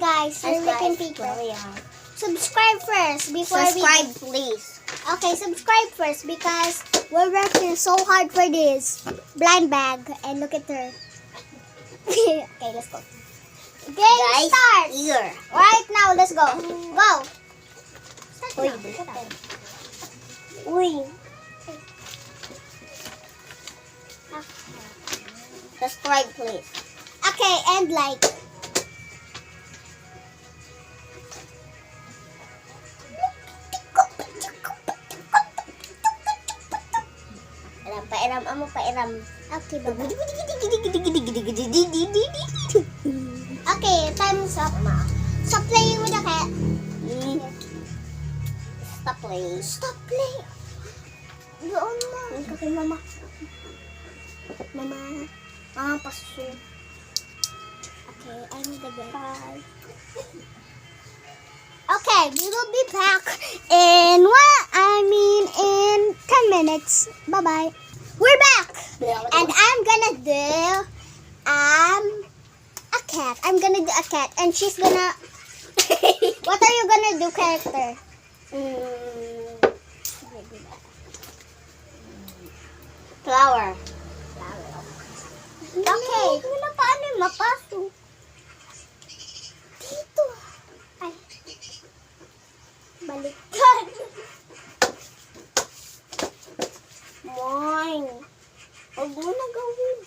guys, we're making paper. Subscribe first before Subscribe, please. Okay, subscribe first because we're working so hard for this blind bag. And look at her. Okay, let's go. Game Guys, starts. here. Right now, let's go. Go. Start Uy, now. Uy. Subscribe, please. Okay, and like. Pairam, amo pairam. Okay, bye. Okay, time's up. Stop playing with the cat. Stop playing. Stop playing. Doon na. Kasi mama. Mama. Paso. Okay, I'm the guy. Okay, we will be back in in 10 minutes. Bye-bye. We're back. And I'm gonna do a cat. I'm gonna do a cat and she's gonna What are you gonna do, character? Flower. Okay. Wala paano yung mapasok? Dito. Ay. Baliktad. Moy. Huwag mo na gawin.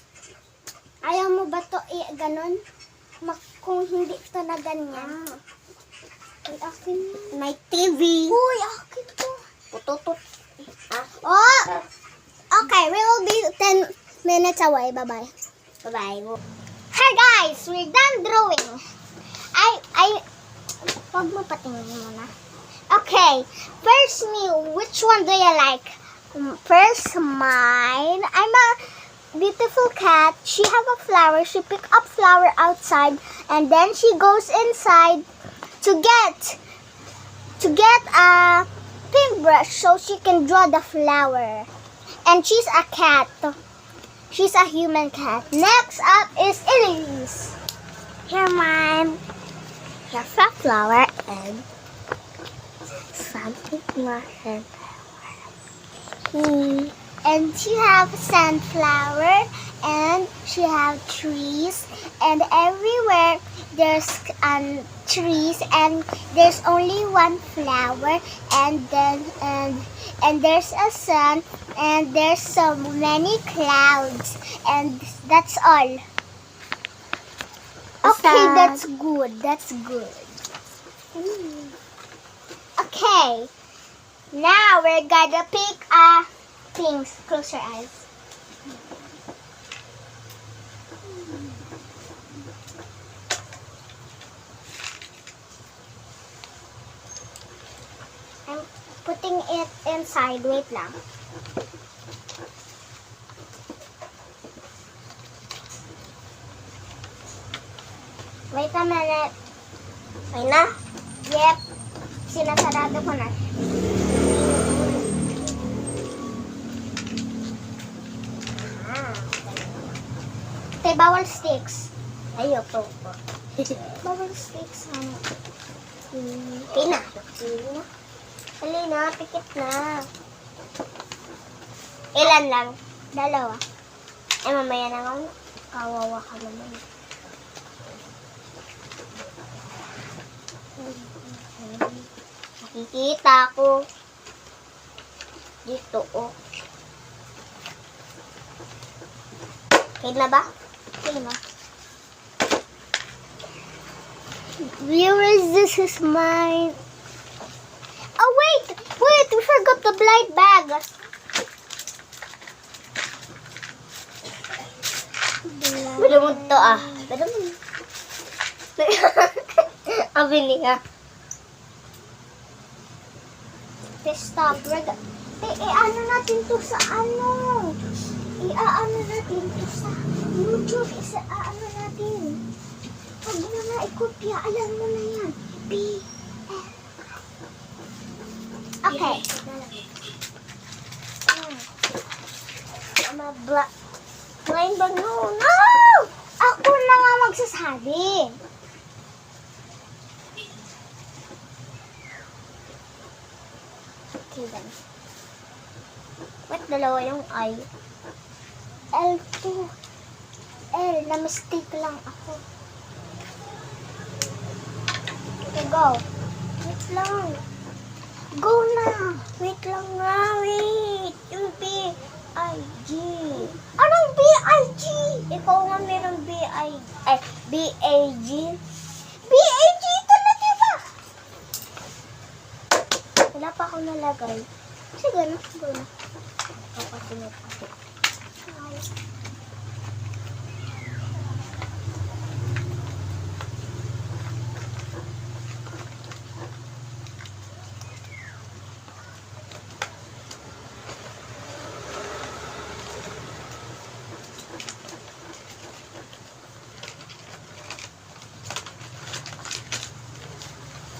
Ayaw mo ba to ganon? Kung hindi to na ganyan. Ay, akin na. May TV. Uy, akin to. Pututot. Oh! Okay, we will be 10 minutes away. Bye-bye. Bye-bye. Hi guys, we're done drawing. Wag mo patingin muna. Okay, first me, which one do you like? First, mine. I'm a beautiful cat. She have a flower. She pick up flower outside, and then she goes inside to get a paintbrush so she can draw the flower. And she's a cat. She's a human cat. Next up is Elise. Here, mine. Here's a flower and something more. And she have sunflower and she have trees and everywhere there's trees and there's only one flower and then and there's a sun and there's so many clouds and that's all. Okay, that's good. That's good. Okay. Now we're gonna pick things. Close your eyes. I'm putting it inside. Wait lang. Wait a minute. Okay na? Yep. Sinasarado ko na. Okay, bawal sticks. Ayoko. Bawal sticks, ano? Okay na. Hali na, pikit na. Ilan lang? 2. Eh, mamaya na nga. Kawawa ka naman. Nakikita ko. Dito, oh. Okay na ba? Okay na. Viewers, this is mine. Oh, wait! Wait! We forgot the blind bag. Bala mo ito, ah. Bala mo. Abi niya. Okay, stop. Ano natin to sa ano? Iaano natin to sa YouTube. Ano natin? Pag mo na ikopya, alam mo na yan. Okay. Blind bag, no! Ako na nga magsasabi. Okay, then. Ba't dalawa yung I? L2. L, na-mistake lang ako. Okay, go. Wait lang. Go na! Wait lang nga, wait. Yung B, I, G. Anong B-I-G? Ikaw nga meron B, I, ay, B, A, G. B-A-G ito na, diba? Wala pa akong nalagay. Sige na, go na. Ikaw kasi nagpapit.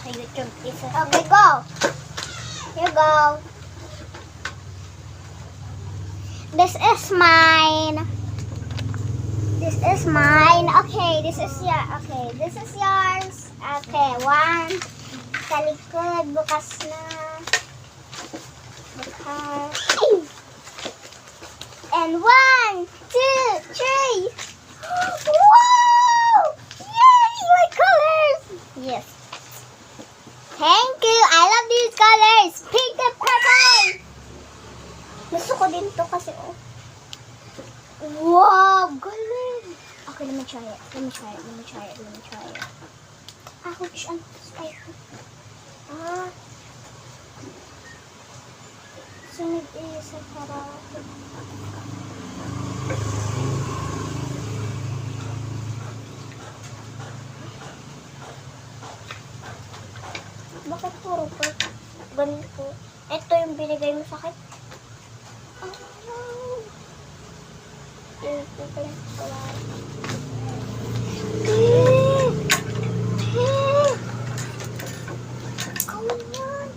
Sa YouTube, isa. Okay, go! Here go. This is mine. This is mine. Okay, this is your. Okay, this is yours. Okay, one. Sa likod, bukas na. Bukas. And 1, 2, 3. Wow! Yay! My colors! Yes. Thank you. I love these colors. Pink and purple. Gusto ko din to kasi, oh. Wow, galing. Okay, let me try it. Let me try it. Let me try it. Let me try it. Ouch, ang spiky. Ah, Sunod isa para. bakit puro pa? Ganito. Ito yung binigay mo sa akin. Oh, no. Ito pa yung kawan. Pink. Pink. Come on.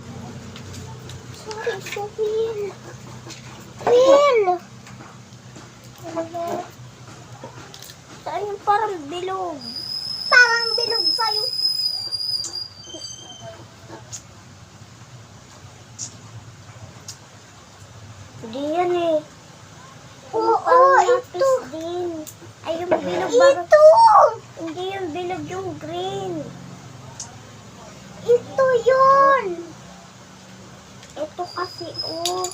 Sorry, so Will. Will. Saan yung parang bilog? Parang bilog sa'yo. Hindi yan eh. Oo, Parang ito. lapis din. Ay, yung bilog bago. Ito. Hindi yung bilog, yung green. Ito yun. Ito kasi, oh.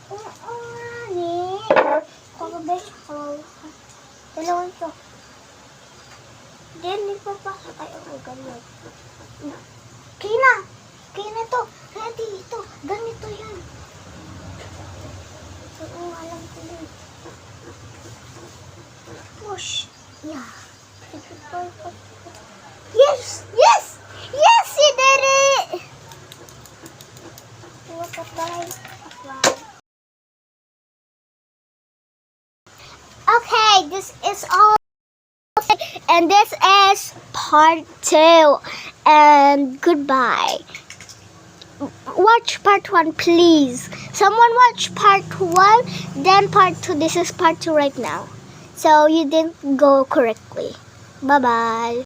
Oo nga, Nick. Kagabi, dalawang to. Then, ipapasok. Ay, oh, ganyan. Kina. Kina to. Ready ito. Ganito yan. Oo, alam ko yun. Push. Yeah. Ito, Yes! Yes! Yes! You did it! apply. Okay, this is all. And this is part 2. And goodbye. Watch part 1, please. Someone watch part 1, then part 2. This is part 2 right now. So you didn't go correctly. Bye-bye.